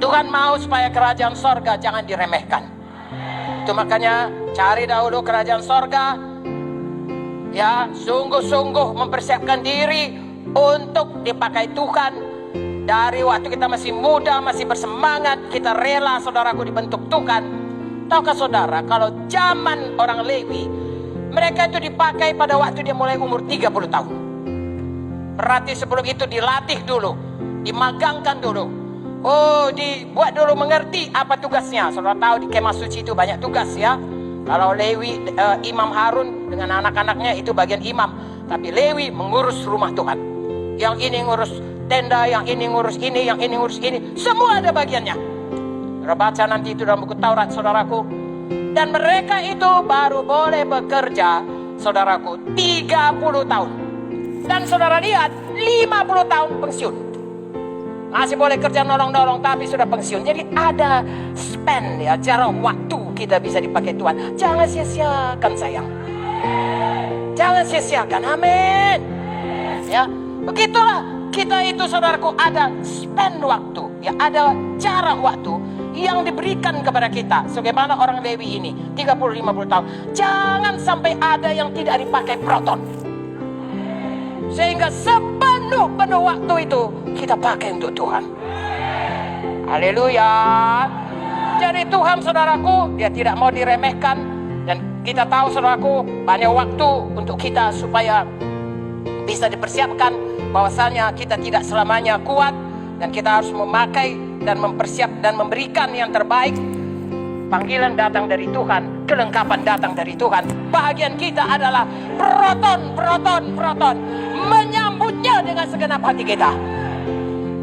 Tuhan mau supaya kerajaan sorga jangan diremehkan. Itu makanya cari dahulu kerajaan sorga. Ya, sungguh-sungguh mempersiapkan diri untuk dipakai Tuhan. Dari waktu kita masih muda, masih bersemangat, kita rela saudaraku dibentuk Tuhan. Tahukah saudara, kalau zaman orang Lewi, mereka itu dipakai pada waktu dia mulai umur 30 tahun. Berarti sebelum itu dilatih dulu, dimagangkan dulu. Oh, dibuat dulu mengerti apa tugasnya. Saudara tahu di kemah suci itu banyak tugas ya. Kalau Lewi, Imam Harun dengan anak-anaknya itu bagian imam. Tapi Lewi mengurus rumah Tuhan. Yang ini ngurus tenda, yang ini ngurus ini, yang ini ngurus ini. Semua ada bagiannya. Saudara baca nanti itu dalam buku Taurat, saudaraku. Dan mereka itu baru boleh bekerja, saudaraku, 30 tahun. Dan saudara lihat, 50 tahun pensiun. Masih boleh kerja nolong-nolong, tapi sudah pensiun. Jadi ada spend ya, jarak waktu kita bisa dipakai Tuhan. Jangan sia-siakan sayang. Jangan sia-siakan, amin. Ya, begitulah kita itu saudaraku ada spend waktu. Ya, ada jarak waktu yang diberikan kepada kita. Sebagaimana orang Lewi ini 30-50 tahun. Jangan sampai ada yang tidak dipakai proton. Sehingga sepenuh waktu itu kita pakai untuk Tuhan. Haleluya. Jadi Tuhan saudaraku, dia tidak mau diremehkan. Dan kita tahu saudaraku, banyak waktu untuk kita supaya bisa dipersiapkan bahwasanya kita tidak selamanya kuat. Dan kita harus memakai dan mempersiap dan memberikan yang terbaik. Panggilan datang dari Tuhan, kelengkapan datang dari Tuhan. Bahagian kita adalah proton, menyambutnya dengan segenap hati kita.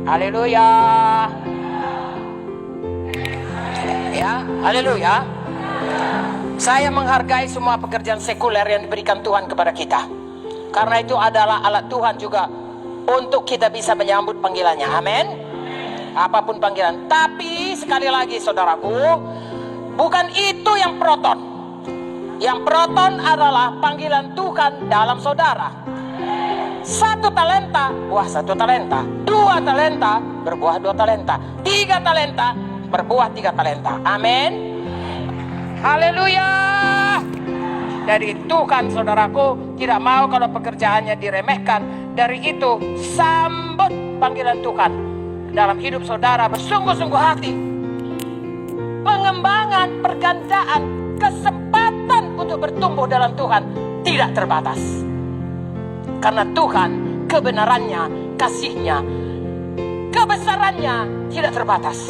Haleluya. Ya, haleluya. Saya menghargai semua pekerjaan sekuler yang diberikan Tuhan kepada kita. Karena itu adalah alat Tuhan juga untuk kita bisa menyambut panggilannya. Amin. Apapun panggilan. Tapi sekali lagi saudaraku, bukan itu yang proton. Yang proton adalah panggilan Tuhan dalam saudara. 1 talenta, buah 1 talenta. 2 talenta, berbuah 2 talenta. 3 talenta, berbuah 3 talenta. Amin. Haleluya. Dari Tuhan saudaraku tidak mau kalau pekerjaannya diremehkan. Dari itu sambut panggilan Tuhan dalam hidup saudara bersungguh-sungguh hati. Pengembangan, pergandaan, kesempatan untuk bertumbuh dalam Tuhan tidak terbatas. Karena Tuhan, kebenarannya, kasihnya, kebesarannya tidak terbatas.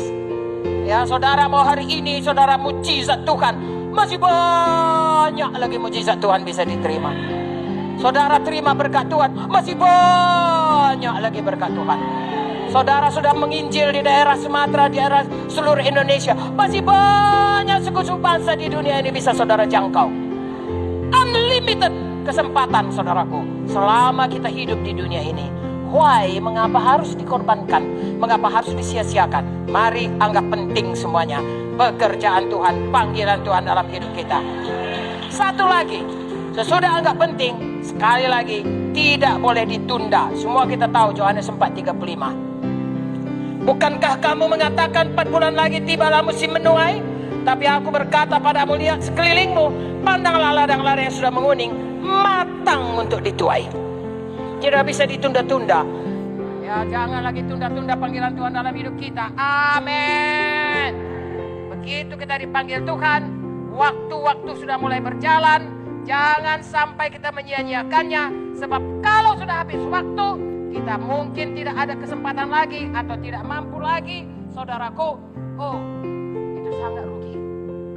Ya, saudara mau hari ini saudara mujizat Tuhan, masih banyak lagi mujizat Tuhan bisa diterima. Saudara terima berkat Tuhan, masih banyak lagi berkat Tuhan. Saudara sudah menginjil di daerah Sumatera, di daerah seluruh Indonesia, masih banyak suku-suku bangsa di dunia ini bisa saudara jangkau. Unlimited kesempatan saudaraku, selama kita hidup di dunia ini. Why? Mengapa harus dikorbankan? Mengapa harus disia-siakan? Mari anggap penting semuanya. Pekerjaan Tuhan, panggilan Tuhan dalam hidup kita. Satu lagi, sesudah anggap penting, sekali lagi, tidak boleh ditunda. Semua kita tahu Yohanes 4:35. Bukankah kamu mengatakan 4 bulan lagi tibalah musim menuai? Tapi aku berkata padamu, lihat sekelilingmu, pandanglah ladang-ladang yang sudah menguning, matang untuk dituai. Tidak bisa ditunda-tunda. Ya, jangan lagi tunda-tunda panggilan Tuhan dalam hidup kita. Amin. Begitu kita dipanggil Tuhan, waktu-waktu sudah mulai berjalan, jangan sampai kita menyia-nyiakannya. Sebab kalau sudah habis waktu, kita mungkin tidak ada kesempatan lagi atau tidak mampu lagi, saudaraku. Oh, itu sangat rugi.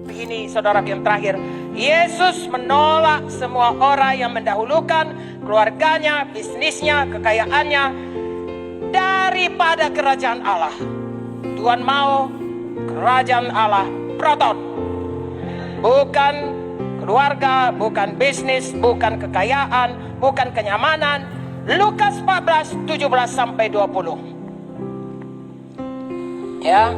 Ini saudara yang terakhir, Yesus menolak semua orang yang mendahulukan keluarganya, bisnisnya, kekayaannya daripada kerajaan Allah. Tuhan mau kerajaan Allah proton. Bukan keluarga, bukan bisnis, bukan kekayaan, bukan kenyamanan. Lukas 14:17-20. Ya,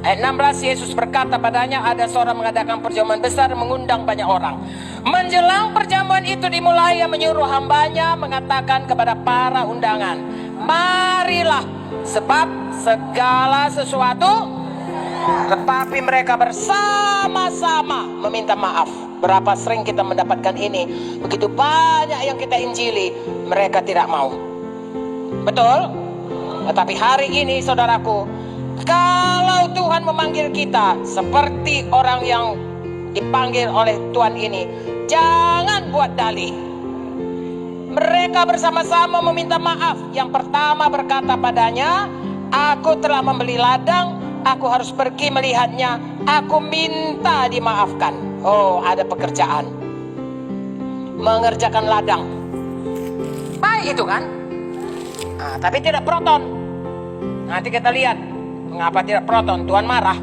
ayat 16, Yesus berkata padanya, ada seorang mengadakan perjamuan besar, mengundang banyak orang. Menjelang perjamuan itu dimulai, ia menyuruh hambanya mengatakan kepada para undangan, marilah, sebab segala sesuatu Tetapi mereka bersama-sama meminta maaf. Berapa sering kita mendapatkan ini? Begitu banyak yang kita injili, mereka tidak mau. Betul? Tetapi hari ini saudaraku, kalau Tuhan memanggil kita seperti orang yang dipanggil oleh Tuhan ini, jangan buat dalih. Mereka bersama-sama meminta maaf. Yang pertama berkata padanya, aku telah membeli ladang, aku harus pergi melihatnya, aku minta dimaafkan. Oh, ada pekerjaan, mengerjakan ladang. Baik itu kan? Tapi tidak proton. Nanti kita lihat mengapa tidak proton. Tuhan marah.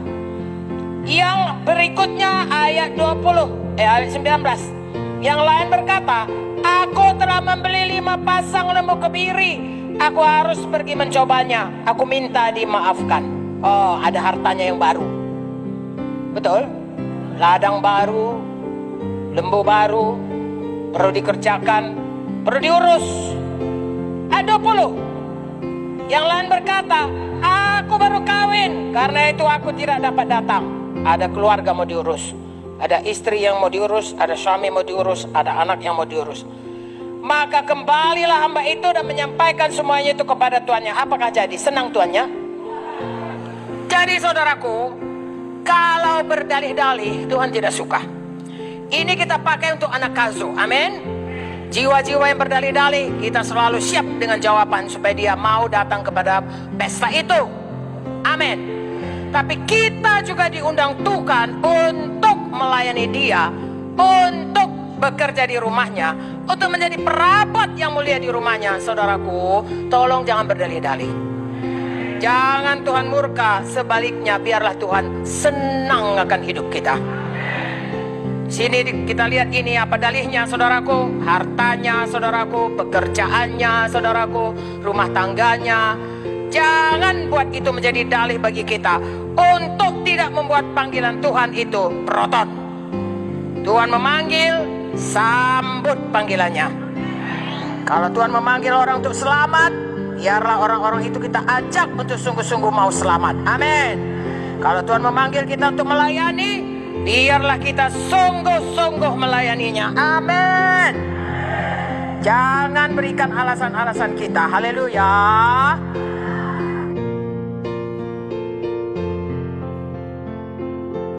Yang berikutnya ayat 20, ayat 19. Yang lain berkata, aku telah membeli 5 pasang lembu kebiri, aku harus pergi mencobanya, aku minta dimaafkan. Oh, ada hartanya yang baru. Betul? Ladang baru, lembu baru, perlu dikerjakan, perlu diurus. Ayat 20. Yang lain berkata, aku baru kawin, karena itu aku tidak dapat datang. Ada keluarga mau diurus, ada istri yang mau diurus, ada suami mau diurus, ada anak yang mau diurus. Maka kembalilah hamba itu dan menyampaikan semuanya itu kepada tuannya. Apakah jadi? Senang tuannya? Jadi saudaraku, kalau berdalih-dalih Tuhan tidak suka. Ini kita pakai untuk anak kazo. Amin. Jiwa-jiwa yang berdalih-dalih, kita selalu siap dengan jawaban supaya dia mau datang kepada pesta itu. Amin. Tapi kita juga diundang Tuhan untuk melayani dia, untuk bekerja di rumahnya, untuk menjadi perabat yang mulia di rumahnya. Saudaraku, tolong jangan berdalih-dalih. Jangan Tuhan murka, sebaliknya biarlah Tuhan senang akan hidup kita. Sini kita lihat ini apa dalihnya saudaraku. Hartanya saudaraku, pekerjaannya saudaraku, rumah tangganya. Jangan buat itu menjadi dalih bagi kita untuk tidak membuat panggilan Tuhan itu proton. Tuhan memanggil, sambut panggilannya. Kalau Tuhan memanggil orang untuk selamat, biarlah orang-orang itu kita ajak untuk sungguh-sungguh mau selamat. Amin. Kalau Tuhan memanggil kita untuk melayani, biarlah kita sungguh-sungguh melayaninya. Amin. Jangan berikan alasan-alasan kita. Haleluya.